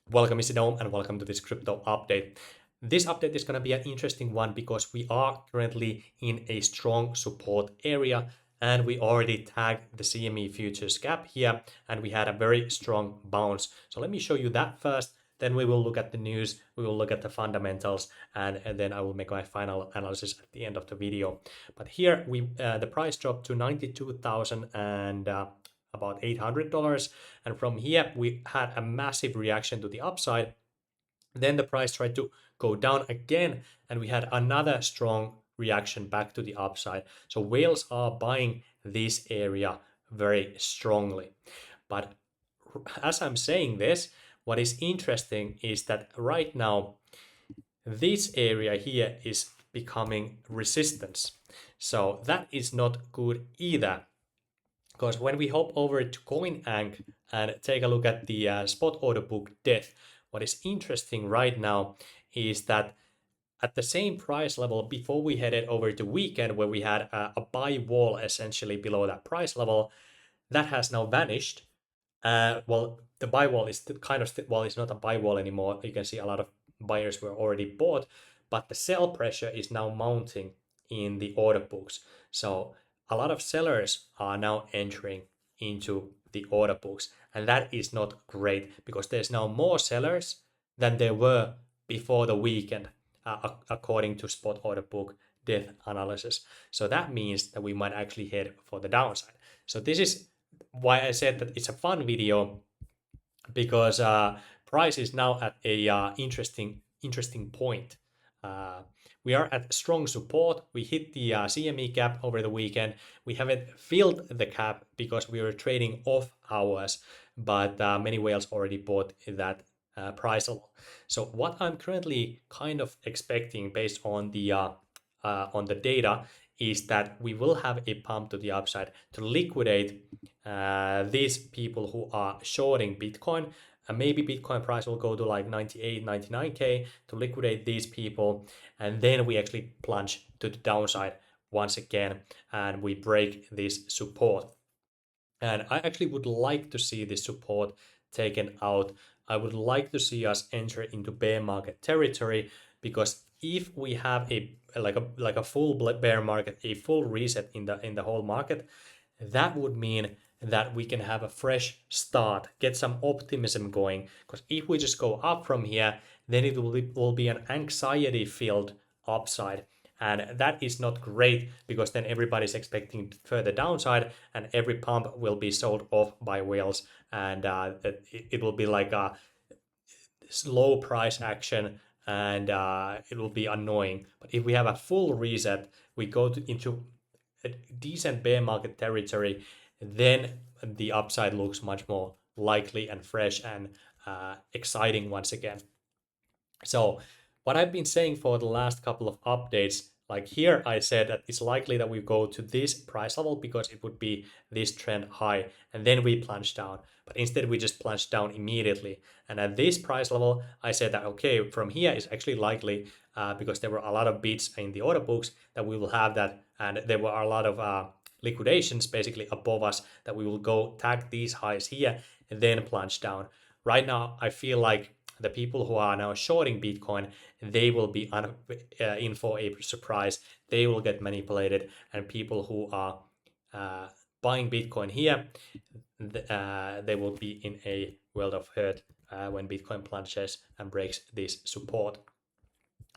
Welcome, it's Denome, and welcome to this crypto update. This update is going to be an interesting one because we are currently in a strong support area and we already tagged the CME futures gap here and we had a very strong bounce. So let me show you that first. Then we will look at the news, we will look at the fundamentals, and then I will make my final analysis at the end of the video. But here the price dropped to 92,000 and about $800, and from here we had a massive reaction to the upside. Then the price tried to go down again and we had another strong reaction back to the upside. So whales are buying this area very strongly. But as I'm saying this, what is interesting is that right now this area here is becoming resistance. So that is not good either, because when we hop over to CoinAnk and take a look at the spot order book depth, what is interesting right now is that at the same price level before we headed over to weekend where we had a buy wall essentially below that price level, that has now vanished. Well, the buy wall is well, it's not a buy wall anymore. You can see a lot of buyers were already bought, but the sell pressure is now mounting in the order books. So a lot of sellers are now entering into the order books, and that is not great because there's now more sellers than there were before the weekend, according to spot order book depth analysis. So that means that we might actually head for the downside. So this is why I said that it's a fun video, because price is now at a interesting point. Uh, we are at strong support. We hit the CME cap over the weekend. We haven't filled the cap because we were trading off hours, but many whales already bought that price level. So what I'm currently kind of expecting based on the data is that we will have a pump to the upside to liquidate these people who are shorting Bitcoin. Maybe Bitcoin price will go to like 98, 99K to liquidate these people. And then we actually plunge to the downside once again and we break this support. And I actually would like to see this support taken out. I would like to see us enter into bear market territory, because if we have a full bear market, a full reset in the whole market, that would mean that we can have a fresh start, get some optimism going. Because if we just go up from here, then it will be an anxiety filled upside. And that is not great, because then everybody's expecting further downside and every pump will be sold off by whales. And it will be like a slow price action, and it will be annoying. But if we have a full reset, we go into a decent bear market territory, then the upside looks much more likely and fresh and exciting once again. So what I've been saying for the last couple of updates, like here I said that it's likely that we go to this price level because it would be this trend high, and then we plunge down. But instead we just plunged down immediately. And at this price level, I said that okay, from here is actually likely, because there were a lot of bids in the order books, that we will have that, and there were a lot of liquidations basically above us, that we will go tag these highs here and then plunge down. Right now, I feel like the people who are now shorting Bitcoin, they will be in for a surprise. They will get manipulated, and people who are buying Bitcoin here, they will be in a world of hurt when Bitcoin plunges and breaks this support.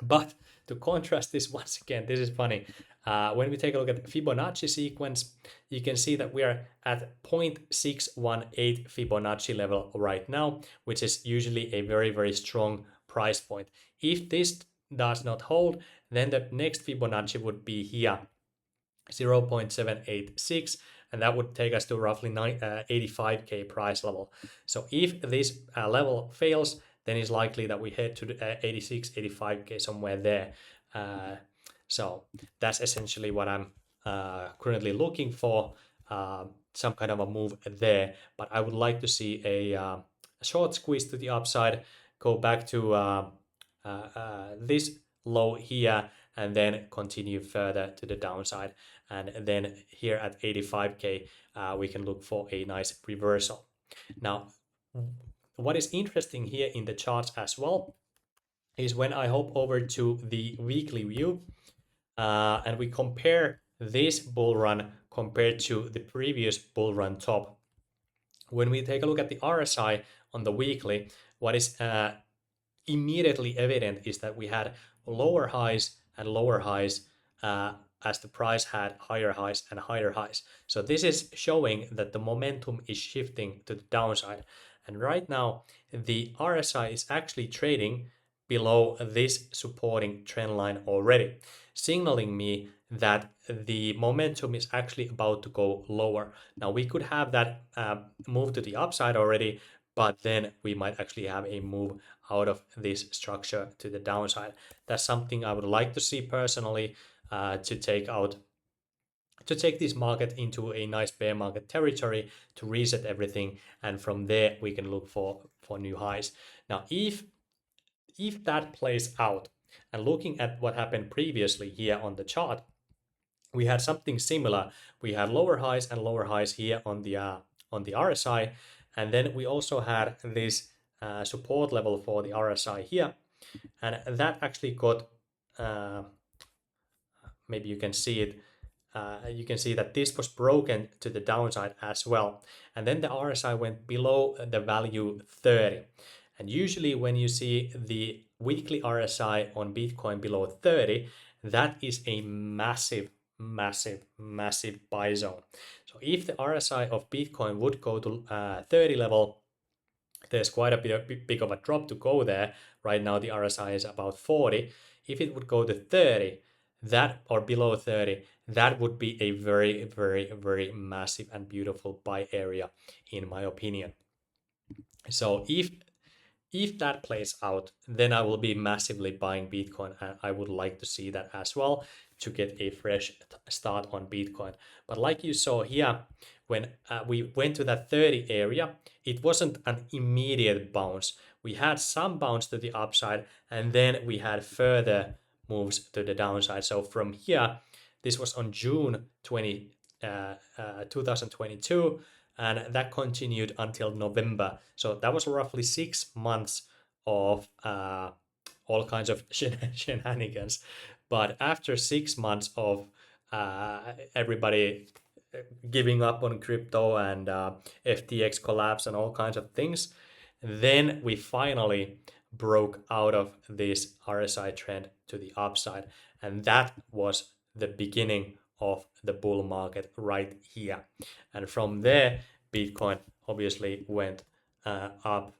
But to contrast this once again, this is funny. When we take a look at the Fibonacci sequence, you can see that we are at 0.618 Fibonacci level right now, which is usually a very, very strong price point. If this does not hold, then the next Fibonacci would be here, 0.786, and that would take us to roughly 85K price level. So if this level fails, then it's likely that we head to the 86, 85K, somewhere there. So that's essentially what I'm currently looking for, some kind of a move there. But I would like to see a short squeeze to the upside, go back to this low here, and then continue further to the downside. And then here at 85K, we can look for a nice reversal. Now, what is interesting here in the charts as well is when I hop over to the weekly view, and we compare this bull run compared to the previous bull run top. When we take a look at the RSI on the weekly, what is immediately evident is that we had lower highs and lower highs, as the price had higher highs and higher highs. So this is showing that the momentum is shifting to the downside. And right now, the RSI is actually trading below this supporting trend line already, signaling me that the momentum is actually about to go lower. Now we could have that move to the upside already, but then we might actually have a move out of this structure to the downside. That's something I would like to see personally, to take this market into a nice bear market territory to reset everything, and from there we can look for new highs. Now if that plays out, and looking at what happened previously here on the chart, we had something similar. We had lower highs and lower highs here on the RSI, and then we also had this support level for the RSI here, and that actually got, uh, maybe you can see it. You can see that this was broken to the downside as well, and then the RSI went below the value 30. And usually when you see the weekly RSI on Bitcoin below 30, that is a massive, massive, massive buy zone. So if the RSI of Bitcoin would go to 30 level, there's quite a big of a drop to go there. Right now the RSI is about 40. If it would go to 30, that, or below 30, that would be a very, very, very massive and beautiful buy area, in my opinion. So if that plays out, then I will be massively buying Bitcoin, and I would like to see that as well to get a fresh start on Bitcoin. But like you saw here, when we went to that 30 area, it wasn't an immediate bounce. We had some bounce to the upside, and then we had further moves to the downside. So from here, this was on June 2022, and that continued until November. So that was roughly 6 months of all kinds of shenanigans. But after 6 months of everybody giving up on crypto and FTX collapse and all kinds of things, then we finally broke out of this RSI trend to the upside. And that was the beginning of the bull market right here. And from there, Bitcoin obviously went up,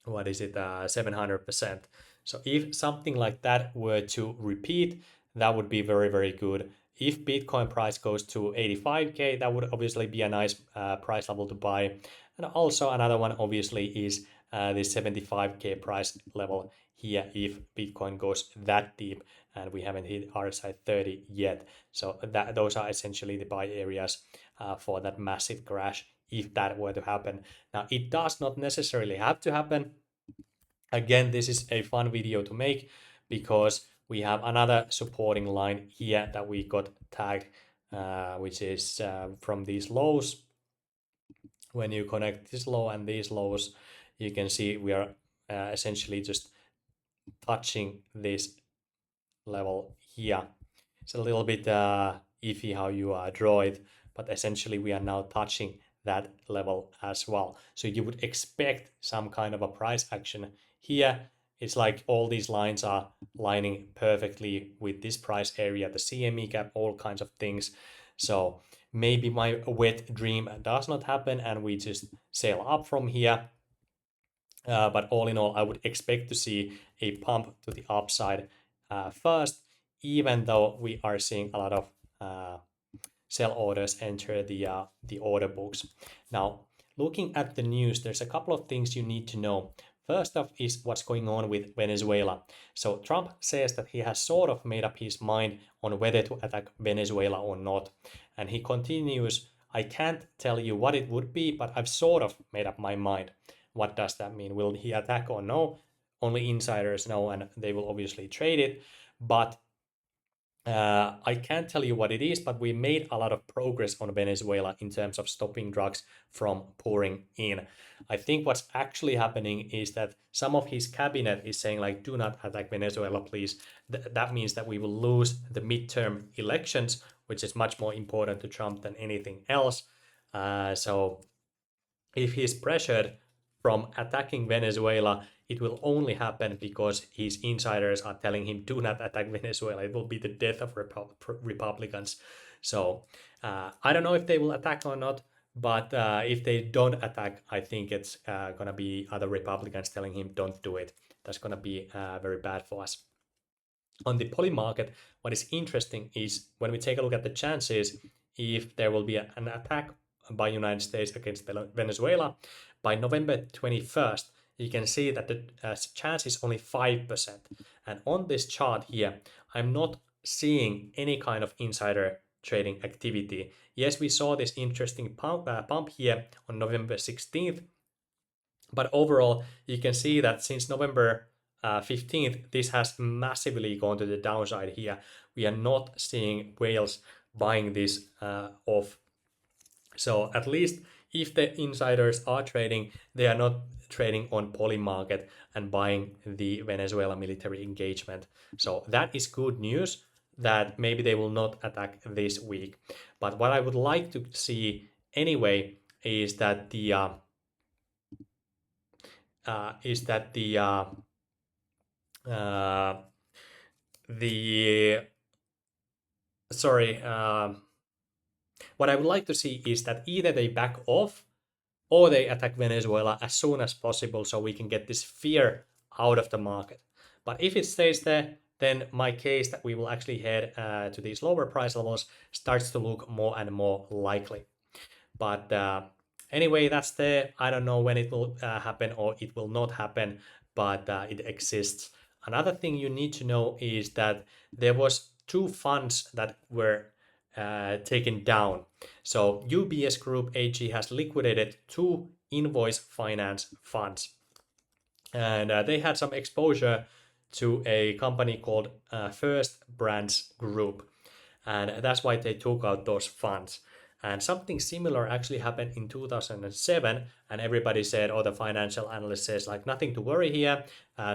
what is it, 700%. So if something like that were to repeat, that would be very, very good. If Bitcoin price goes to 85K, that would obviously be a nice price level to buy. And also another one obviously is the 75K price level here if Bitcoin goes that deep, and we haven't hit RSI 30 yet. So those are essentially the buy areas for that massive crash if that were to happen. Now, it does not necessarily have to happen. Again, this is a fun video to make because we have another supporting line here that we got tagged, which is from these lows. When you connect this low and these lows, you can see we are essentially just touching this level here. It's a little bit iffy how you draw it, but essentially we are now touching that level as well. So you would expect some kind of a price action here. It's like all these lines are lining perfectly with this price area, the CME gap, all kinds of things. So maybe my wet dream does not happen and we just sail up from here. But all in all, I would expect to see a pump to the upside first, even though we are seeing a lot of sell orders enter the order books. Now, looking at the news, there's a couple of things you need to know. First off is what's going on with Venezuela. So Trump says that he has sort of made up his mind on whether to attack Venezuela or not. And he continues, I can't tell you what it would be, but I've sort of made up my mind. What does that mean? Will he attack or no? Only insiders know, and they will obviously trade it. But I can't tell you what it is, but we made a lot of progress on Venezuela in terms of stopping drugs from pouring in. I think what's actually happening is that some of his cabinet is saying like, do not attack Venezuela, please. That means that we will lose the midterm elections, which is much more important to Trump than anything else. So if he's pressured from attacking Venezuela, it will only happen because his insiders are telling him, do not attack Venezuela. It will be the death of Republicans. So I don't know if they will attack or not, but if they don't attack, I think it's going to be other Republicans telling him, don't do it. That's going to be very bad for us. On the poly market, what is interesting is when we take a look at the chances, if there will be an attack by United States against Venezuela by November 21st, you can see that the chance is only 5%. And on this chart here, I'm not seeing any kind of insider trading activity. Yes, we saw this interesting pump here on November 16th, but overall, you can see that since November 15th, this has massively gone to the downside here. We are not seeing whales buying this off. So at least if the insiders are trading, they are not trading on poly market and buying the Venezuela military engagement. So that is good news that maybe they will not attack this week. But what I would like to see anyway is that the uh, is that the uh, uh, the sorry what I would like to see is that either they back off or they attack Venezuela as soon as possible so we can get this fear out of the market. But if it stays there, then my case that we will actually head to these lower price levels starts to look more and more likely. But anyway, that's there. I don't know when it will happen or it will not happen, but it exists. Another thing you need to know is that there was two funds that were taken down. So UBS Group AG has liquidated two invoice finance funds, and they had some exposure to a company called First Brands Group, and that's why they took out those funds. And something similar actually happened in 2007, and everybody said, oh, the financial analyst says, like, nothing to worry here.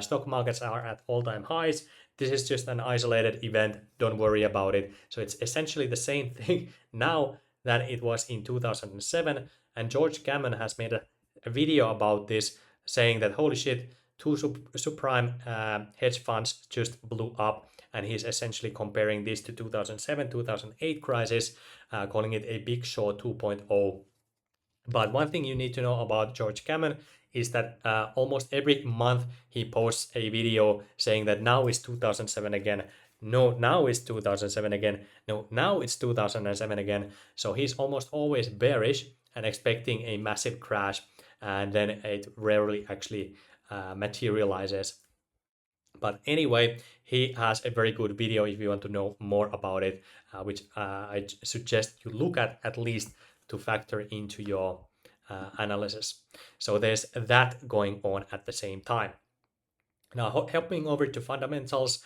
Stock markets are at all-time highs. This is just an isolated event. Don't worry about it. So it's essentially the same thing now that it was in 2007. And George Gammon has made a video about this, saying that, holy shit, two subprime hedge funds just blew up, and he's essentially comparing this to 2007-2008 crisis, calling it a big short 2.0. But one thing you need to know about George Gammon is that almost every month he posts a video saying that now is 2007 again. No, now it's 2007 again. No, now it's 2007 again. So he's almost always bearish and expecting a massive crash, and then it rarely actually materializes. But anyway, he has a very good video if you want to know more about it, which I suggest you look at least to factor into your analysis. So there's that going on at the same time. Now, helping over to fundamentals,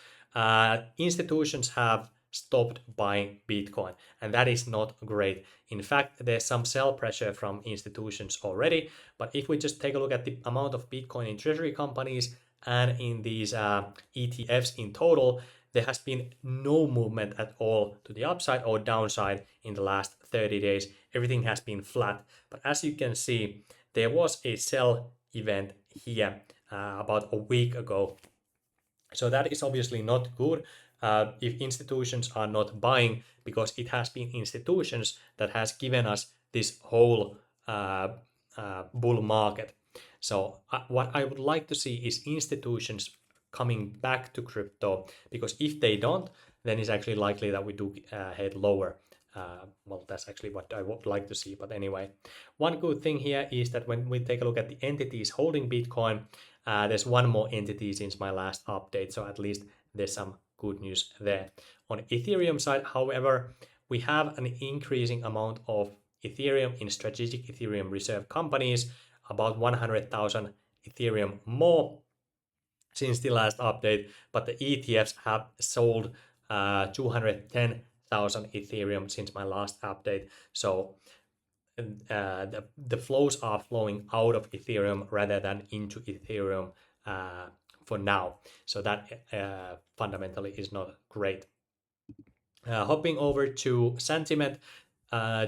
institutions have stopped buying Bitcoin, and that is not great. In fact, there's some sell pressure from institutions already, but if we just take a look at the amount of Bitcoin in treasury companies and in these ETFs in total, there has been no movement at all to the upside or downside in the last 30 days. Everything has been flat. But as you can see, there was a sell event here about a week ago. So that is obviously not good if institutions are not buying, because it has been institutions that has given us this whole bull market. So what I would like to see is institutions coming back to crypto, because if they don't, then it's actually likely that we do head lower. Well, that's actually what I would like to see. But anyway, one good thing here is that when we take a look at the entities holding Bitcoin, there's one more entity since my last update. So at least there's some good news there. On Ethereum side, however, we have an increasing amount of Ethereum in strategic Ethereum reserve companies, about 100,000 Ethereum more since the last update, but the ETFs have sold 210,000 Ethereum since my last update. So the flows are flowing out of Ethereum rather than into Ethereum for now. So that fundamentally is not great. Hopping over to sentiment,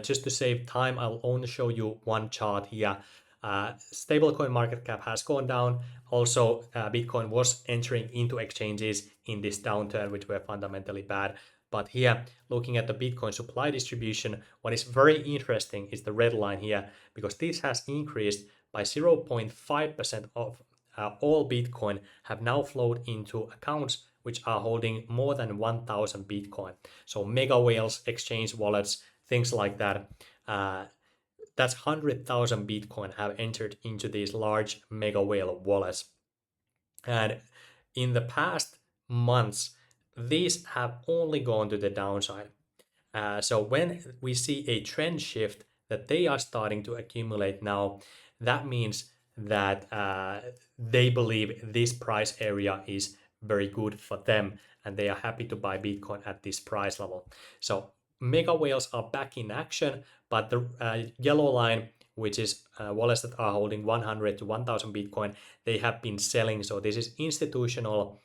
just to save time, I'll only show you one chart here. Stablecoin market cap has gone down. Also, Bitcoin was entering into exchanges in this downturn, which were fundamentally bad. But here, looking at the Bitcoin supply distribution, what is very interesting is the red line here, because this has increased by 0.5% of all Bitcoin have now flowed into accounts which are holding more than 1,000 Bitcoin. So mega whales, exchange wallets, things like that. That's 100,000 Bitcoin have entered into these large mega whale wallets. And in the past months, these have only gone to the downside. So when we see a trend shift that they are starting to accumulate now, that means that they believe this price area is very good for them and they are happy to buy Bitcoin at this price level. So mega whales are back in action, but the yellow line, which is wallets that are holding 100 to 1,000 Bitcoin, they have been selling. So this is institutional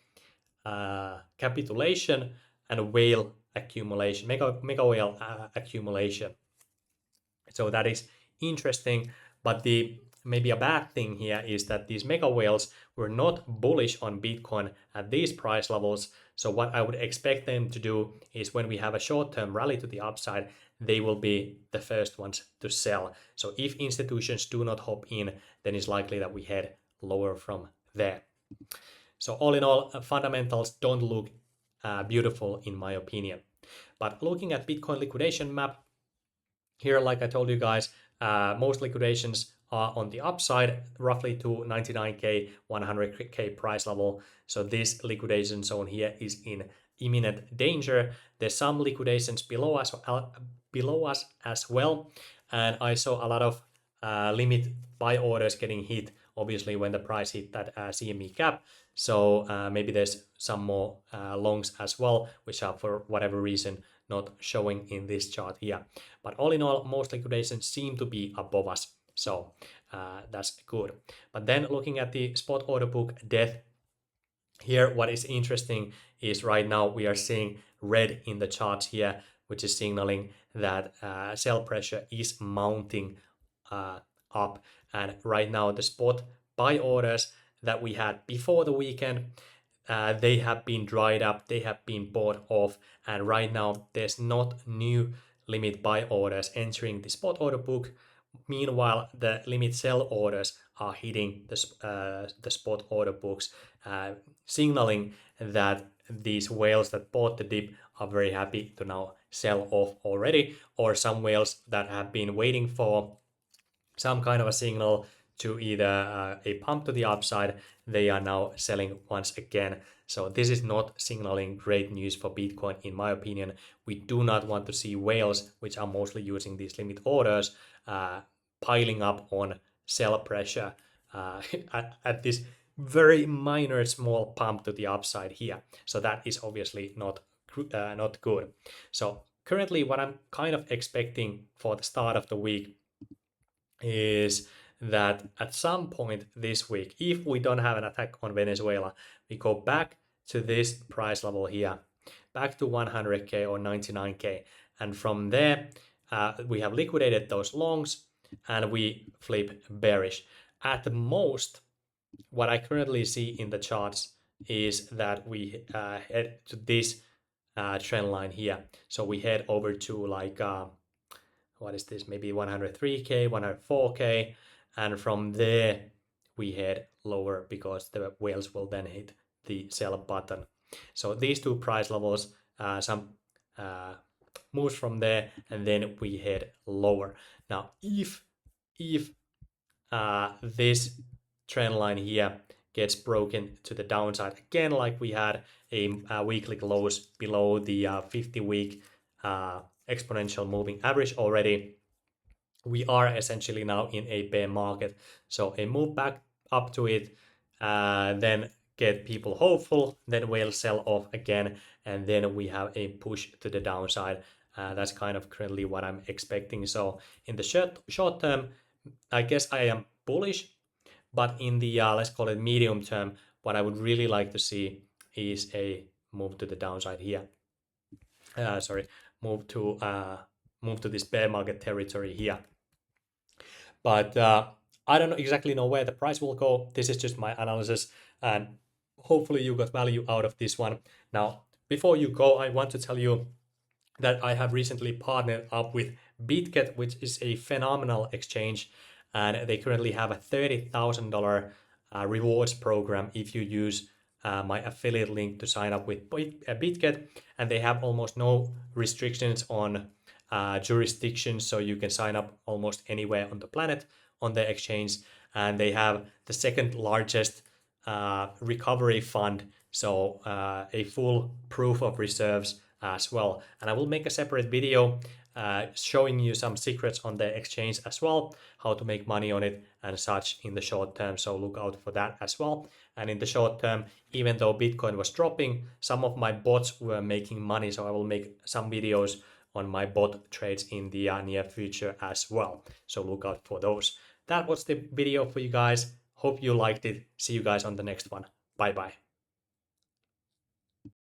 capitulation and whale accumulation, mega whale accumulation. So that is interesting, but the maybe a bad thing here is that these mega whales were not bullish on Bitcoin at these price levels. So what I would expect them to do is when we have a short-term rally to the upside, they will be the first ones to sell. So if institutions do not hop in, then it's likely that we head lower from there. So all in all, fundamentals don't look beautiful in my opinion. But looking at Bitcoin liquidation map, here, like I told you guys, most liquidations are on the upside, roughly to 99K, 100K price level. So this liquidation zone here is in imminent danger. There's some liquidations below us as well. And I saw a lot of limit buy orders getting hit, obviously, when the price hit that CME cap. So maybe there's some more longs as well, which are for whatever reason not showing in this chart here. But all in all, most liquidations seem to be above us. So that's good. But then looking at the spot order book death, here what is interesting is right now we are seeing red in the charts here, which is signaling that sell pressure is mounting up. And right now the spot buy orders that we had before the weekend, they have been dried up, they have been bought off, and right now there's not new limit buy orders entering the spot order book. Meanwhile, the limit sell orders are hitting the spot order books, signaling that these whales that bought the dip are very happy to now sell off already, or some whales that have been waiting for some kind of a signal to either a pump to the upside, they are now selling once again. So this is not signaling great news for Bitcoin, in my opinion. We do not want to see whales, which are mostly using these limit orders, piling up on sell pressure at this very minor small pump to the upside here. So that is obviously not good. So currently what I'm kind of expecting for the start of the week is that at some point this week, if we don't have an attack on Venezuela, we go back to this price level here, back to 100K or 99K. And from there, we have liquidated those longs and we flip bearish. At the most, what I currently see in the charts is that we head to this trend line here. So we head over to like what is this, maybe 103K, 104K, and from there we head lower because the whales will then hit the sell button. So these two price levels, some moves from there, and then we head lower. Now, if this trend line here gets broken to the downside again, like we had a weekly close below the 50-week exponential moving average already, we are essentially now in a bear market. So a move back up to it, then get people hopeful, then whales sell off again, and then we have a push to the downside. That's kind of currently what I'm expecting. So in the short term, I guess I am bullish, but in the let's call it medium term, what I would really like to see is a move to the downside here. Sorry, move to move to this bear market territory here. But I don't exactly know where the price will go. This is just my analysis, and hopefully you got value out of this one. Now, before you go, I want to tell you that I have recently partnered up with BitGet, which is a phenomenal exchange, and they currently have a $30,000 rewards program if you use my affiliate link to sign up with BitGet, and they have almost no restrictions on jurisdictions, so you can sign up almost anywhere on the planet on the exchange, and they have the second largest recovery fund, so a full proof of reserves as well. And I will make a separate video showing you some secrets on the exchange as well, how to make money on it and such in the short term. So look out for that as well. And in the short term, even though Bitcoin was dropping, some of my bots were making money. So I will make some videos on my bot trades in the near future as well. So look out for those. That was the video for you guys. Hope you liked it. See you guys on the next one. Bye bye.